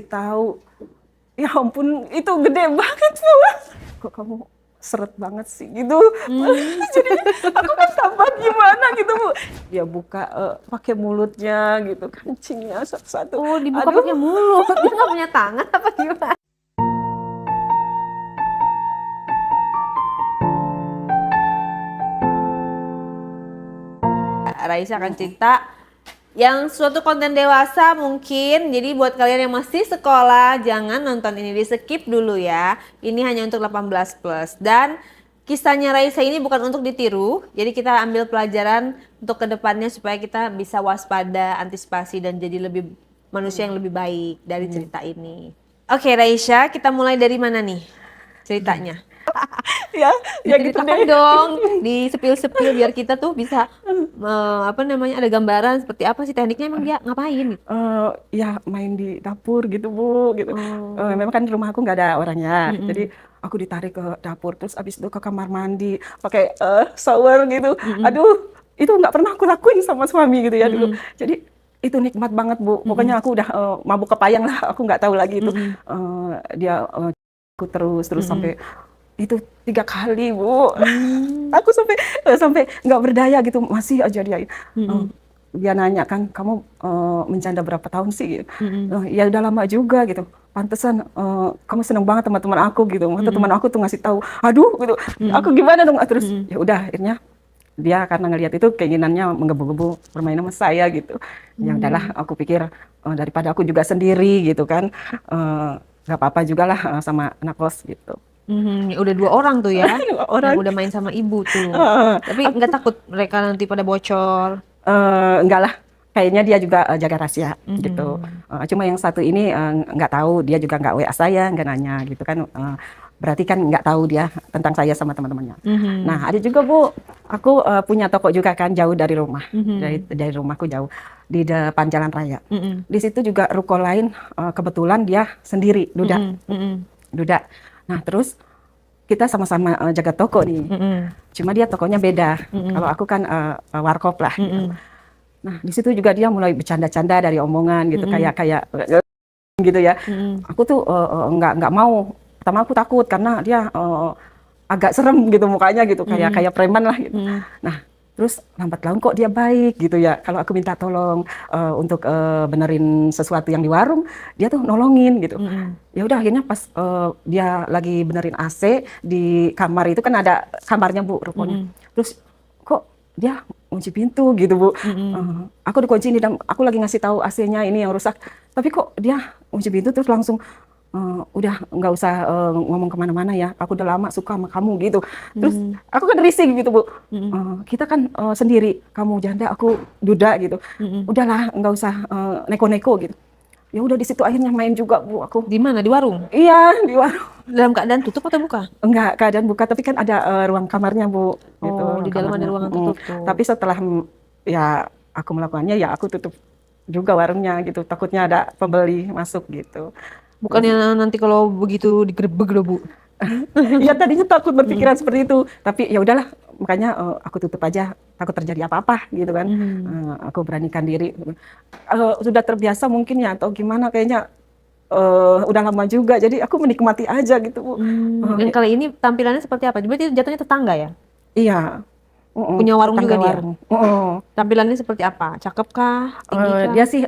tahu, ya ampun itu gede banget Bu. Kok kamu seret banget sih gitu. Jadi aku kan tambah gimana gitu Bu. Dia buka pakai mulutnya gitu, kencingnya satu-satu. Oh, dibuka Aduh. pakai mulut. Dia nggak punya tangan apa gimana? Raisa akan cerita yang suatu konten dewasa mungkin. Jadi buat kalian yang masih sekolah, jangan nonton ini, di skip dulu ya. Ini hanya untuk 18 plus. Dan kisahnya Raisa ini bukan untuk ditiru. Jadi kita ambil pelajaran untuk kedepannya supaya kita bisa waspada, antisipasi, dan jadi lebih manusia yang lebih baik dari cerita ini. Oke Raisa, kita mulai dari mana nih ceritanya? Ya gitu Diceritakan deh. dong, di sepil-sepil biar kita tuh bisa ada gambaran seperti apa sih tekniknya, emang dia ngapain gitu. Ya main di dapur gitu Bu gitu. Memang kan di rumah aku nggak ada orangnya. Jadi aku ditarik ke dapur, terus abis itu ke kamar mandi pakai shower gitu. Aduh, itu nggak pernah aku lakuin sama suami gitu ya dulu. Jadi itu nikmat banget Bu. Pokoknya aku udah mabuk kepayang lah. Aku nggak tahu lagi itu. Dia aku terus sampai itu 3 kali Bu. Aku sampai nggak berdaya gitu, masih aja dia. Dia nanya kan, kamu mencanda berapa tahun sih? Gitu. Ya udah lama juga gitu. Pantesan kamu seneng banget teman-teman aku gitu. Waktu teman aku tuh ngasih tahu, aduh gitu. Aku gimana dong? Terus ya udah akhirnya dia karena ngelihat itu keinginannya menggebu-gebu bermain sama saya gitu. Ya udahlah, aku pikir daripada aku juga sendiri gitu kan, nggak apa-apa juga lah sama anak kos gitu. Udah 2 orang tuh ya, yang Orang udah main sama ibu tuh. Tapi nggak takut mereka nanti pada bocor? enggak lah, kayaknya dia juga jaga rahasia gitu. Cuma yang satu ini nggak tahu, dia juga nggak WA saya, nggak nanya gitu kan. Berarti kan nggak tahu dia tentang saya sama teman-temannya. Nah ada juga Bu, aku punya toko juga kan jauh dari rumah, dari rumahku jauh di depan jalan raya. Di situ juga ruko lain kebetulan dia sendiri, duda. Nah terus kita sama-sama jaga toko nih. Cuma dia tokonya beda. Kalau aku kan warkop lah. Gitu. Nah di situ juga dia mulai bercanda-canda dari omongan gitu, kayak gitu ya. Aku tuh nggak mau. Pertama aku takut karena dia agak serem gitu mukanya gitu, kayak preman lah gitu. Nah terus lambat laun kok dia baik gitu ya. Kalau aku minta tolong untuk benerin sesuatu yang di warung, dia tuh nolongin gitu. Ya udah akhirnya pas dia lagi benerin AC di kamar itu kan ada kamarnya Bu, rukonya. Terus kok dia kunci pintu gitu Bu. Aku dikunci ini dan aku lagi ngasih tahu AC-nya ini yang rusak. Tapi kok dia kunci pintu terus langsung udah nggak usah ngomong kemana-mana ya, aku udah lama suka sama kamu gitu. Terus aku kan risih gitu Bu. Kita kan sendiri, kamu janda, aku duda gitu. Udahlah nggak usah neko-neko gitu. Ya udah di situ akhirnya main juga Bu aku. Di mana? Di warung? Iya di warung. Dalam keadaan tutup atau buka? Enggak keadaan buka, tapi kan ada ruang kamarnya Bu. Gitu, Oh, ruang di dalam ada kamarnya. ruangan tertutup. Tapi setelah ya aku melakukannya ya aku tutup juga warungnya gitu. Takutnya ada pembeli masuk gitu. Bukannya nanti kalau begitu digerebek loh Bu? Ya tadinya takut berpikiran seperti itu, tapi ya udahlah, makanya aku tutup aja, takut terjadi apa-apa gitu kan. Aku beranikan diri. Sudah terbiasa mungkin ya atau gimana, kayaknya udah lama juga, jadi aku menikmati aja gitu Bu. Dan kali ini tampilannya seperti apa? Berarti jatuhnya tetangga ya? Iya. Punya warung tetangga juga dia? warung. Tampilannya seperti apa? Cakep kah? Tinggi kah? Dia sih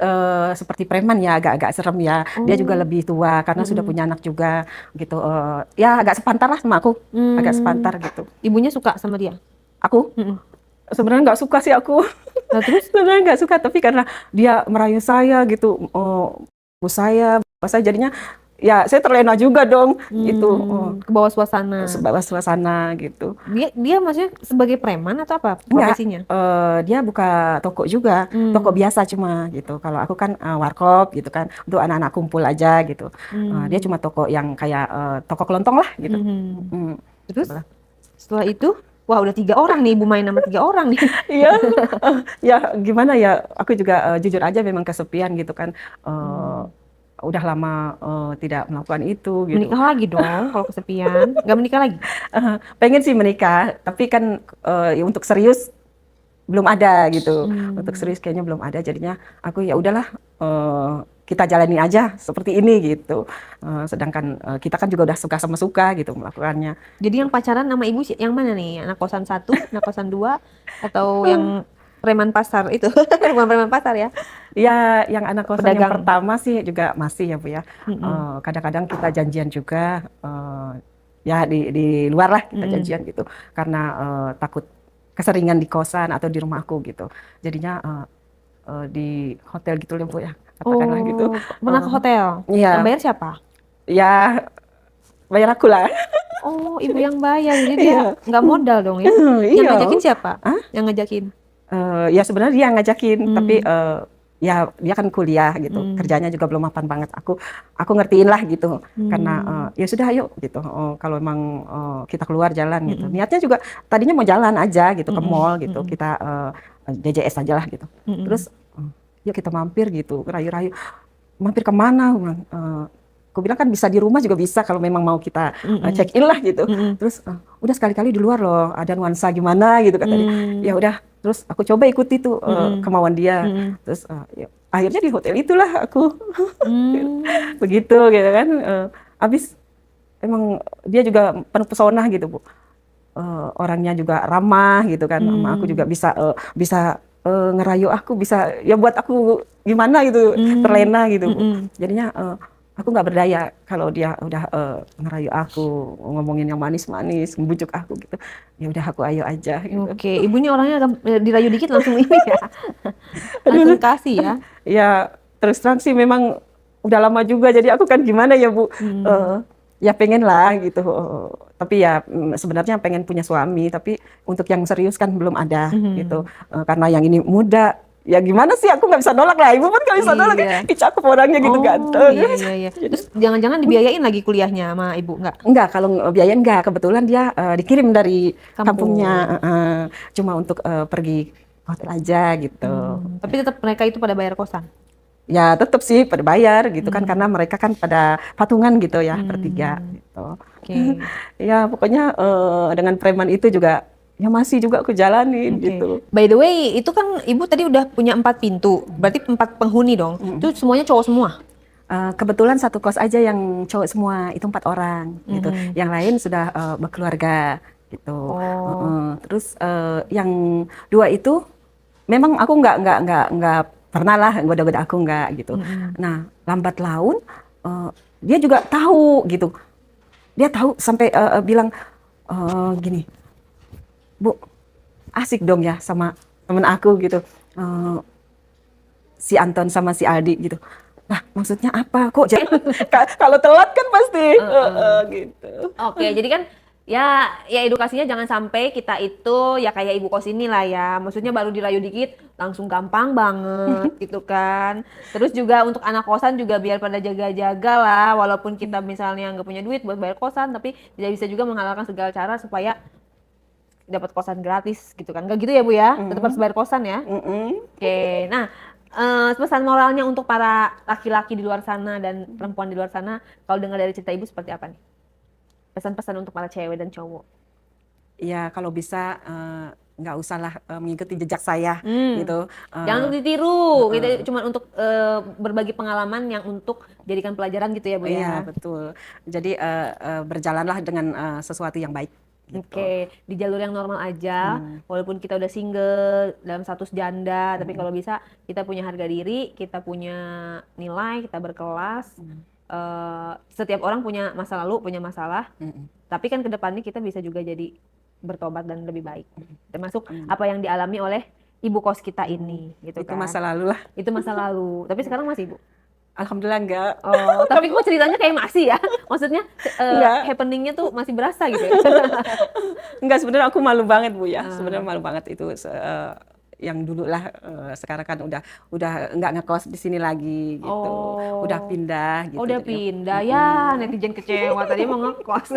seperti preman ya, agak-agak serem ya. Dia juga lebih tua karena sudah punya anak juga gitu. Ya agak sepantar lah sama aku, agak sepantar gitu. Ibunya suka sama dia? Aku sebenarnya nggak suka sih aku. Nah, terus? Sebenarnya nggak suka, tapi karena dia merayu saya gitu, bu saya, bapak saya, jadinya ya saya terlena juga dong gitu. Ke bawah suasana. Sebab suasana gitu. Dia maksudnya sebagai preman atau apa Enggak, profesinya? dia buka toko juga, toko biasa cuma gitu. Kalau aku kan warkop gitu kan, untuk anak-anak kumpul aja gitu. Dia cuma toko yang kayak toko kelontong lah gitu. Terus setelah itu, wah udah 3 orang nih, Ibu main sama 3 orang nih. Iya, ya gimana ya, aku juga jujur aja memang kesepian gitu kan. Udah lama tidak melakukan itu gitu. Menikah lagi dong kalau kesepian. Nggak menikah lagi? Pengen sih menikah, tapi kan ya untuk serius belum ada gitu. Untuk serius kayaknya belum ada, jadinya aku ya udahlah kita jalani aja seperti ini gitu. Sedangkan kita kan juga udah sama suka gitu melakukannya. Jadi yang pacaran sama ibu yang mana nih? Anak kosan 1, anak kosan 2, atau yang preman pasar itu? Bukan preman pasar ya? Ya, yang anak kosan yang Pedagang. pertama sih juga masih ya Bu ya. Kadang-kadang kita janjian juga, ya di luar lah kita janjian gitu. Karena takut keseringan di kosan atau di rumahku gitu. Jadinya di hotel gitu ya Bu ya, katakanlah gitu. Pernah ke hotel? Iya. Yang bayar siapa? Ya bayar aku lah. Oh, ibu yang bayar, jadi dia nggak modal dong ya? Yang Iya. ngajakin siapa? Hah? Yang ngajakin? Ya sebenarnya dia yang ngajakin, tapi ya dia kan kuliah gitu, kerjanya juga belum mapan banget. Aku ngertiin lah gitu, karena ya sudah ayo gitu. Kalau emang kita keluar jalan gitu, niatnya juga tadinya mau jalan aja gitu ke mall gitu, kita JJS aja lah gitu. Terus yuk kita mampir gitu, rayu-rayu. Mampir kemana? Aku bilang kan bisa di rumah juga bisa kalau memang mau kita check in lah gitu. Terus udah sekali-kali di luar loh, ada nuansa gimana gitu kata dia. Ya udah, terus aku coba ikuti tuh kemauan dia. Terus ya, akhirnya di hotel itulah aku begitu gitu kan. Habis emang dia juga penuh pesona gitu Bu. Orangnya juga ramah gitu kan, sama aku juga bisa ngerayu aku, bisa ya buat aku gimana gitu, terlena gitu Bu. Jadinya aku nggak berdaya kalau dia udah ngerayu aku, ngomongin yang manis-manis, membujuk aku gitu. Ya udah aku ayo aja gitu. Oke, ibu ini orangnya dirayu dikit langsung ini ya. Langsung kasih ya. Ya terus terang sih memang udah lama juga, jadi aku kan gimana ya Bu. Ya pengen lah gitu. Tapi ya sebenarnya pengen punya suami, tapi untuk yang serius kan belum ada gitu. Karena yang ini muda. Ya gimana sih, aku nggak bisa nolak lah, ibu pun nggak bisa nolak, cakep orangnya gitu ganteng. Iya. Terus jangan-jangan dibiayain lagi kuliahnya sama ibu nggak? Enggak, kalau biayain enggak, kebetulan dia dikirim dari kampungnya, cuma untuk pergi hotel aja gitu. Tapi tetap mereka itu pada bayar kosan? Ya tetap sih pada bayar gitu kan, karena mereka kan pada patungan gitu ya, bertiga gitu. Ya pokoknya dengan preman itu juga ya masih juga aku jalanin gitu. By the way, itu kan ibu tadi udah punya 4 pintu, berarti 4 penghuni dong. Itu semuanya cowok semua? Kebetulan satu kos aja yang cowok semua, itu 4 orang gitu. Yang lain sudah berkeluarga gitu. Terus yang 2 itu memang aku nggak pernah lah goda-goda aku nggak gitu. Nah lambat laun dia juga tahu gitu. Dia tahu sampai bilang gini, Bu, asik dong ya sama temen aku gitu, si Anton sama si Aldi gitu. Nah maksudnya apa kok? Kalau telat kan pasti gitu. Oke, jadi kan ya edukasinya jangan sampai kita itu ya kayak ibu kos ini lah ya. Maksudnya baru dirayu dikit langsung gampang banget gitu kan. Terus juga untuk anak kosan juga biar pada jaga-jaga lah. Walaupun kita misalnya nggak punya duit buat bayar kosan, tapi tidak bisa juga menghalalkan segala cara supaya dapat kosan gratis gitu kan. Nggak gitu ya Bu ya? Tetap harus bayar kosan ya. Oke, nah pesan moralnya untuk para laki-laki di luar sana dan perempuan di luar sana, kalau dengar dari cerita ibu seperti apa nih? Pesan-pesan untuk para cewek dan cowok. Ya kalau bisa nggak usahlah mengikuti jejak saya gitu. Jangan untuk ditiru, gitu, cuma untuk berbagi pengalaman yang untuk jadikan pelajaran gitu ya Bu ya. Iya betul. Jadi berjalanlah dengan sesuatu yang baik. Gitu. Oke, di jalur yang normal aja, walaupun kita udah single dalam status janda, tapi kalau bisa kita punya harga diri, kita punya nilai, kita berkelas. Setiap orang punya masa lalu, punya masalah, tapi kan kedepannya kita bisa juga jadi bertobat dan lebih baik, termasuk apa yang dialami oleh ibu kos kita ini, gitu itu kan. masa lalu lah. Itu masa lalu, tapi sekarang masih Ibu? Alhamdulillah enggak. Oh, tapi kok ceritanya kayak masih ya? Maksudnya happeningnya tuh masih berasa gitu ya? Enggak, sebenarnya aku malu banget Bu ya. Sebenarnya malu banget itu yang dulu lah, sekarang kan udah nggak ngekos di sini lagi gitu. Udah pindah gitu. Udah pindah ya, netizen kecewa tadi mau ngekos.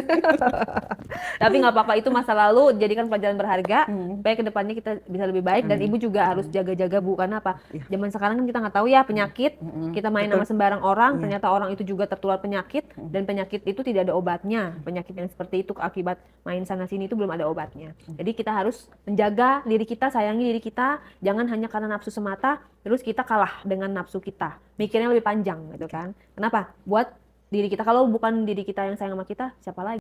Tapi nggak apa-apa, itu masa lalu, jadikan pelajaran berharga supaya kedepannya kita bisa lebih baik. Dan ibu juga harus jaga-jaga Bu, karena apa? Zaman sekarang kan kita nggak tahu ya penyakit, kita main sama sembarang orang, ternyata orang itu juga tertular penyakit, dan penyakit itu tidak ada obatnya. Penyakit yang seperti itu akibat main sana sini itu belum ada obatnya. Jadi kita harus menjaga diri kita, sayangi diri kita, kita, jangan hanya karena nafsu semata terus kita kalah dengan nafsu kita. Mikirnya lebih panjang gitu kan. Kenapa? Buat diri kita. Kalau bukan diri kita yang sayang sama kita, siapa lagi?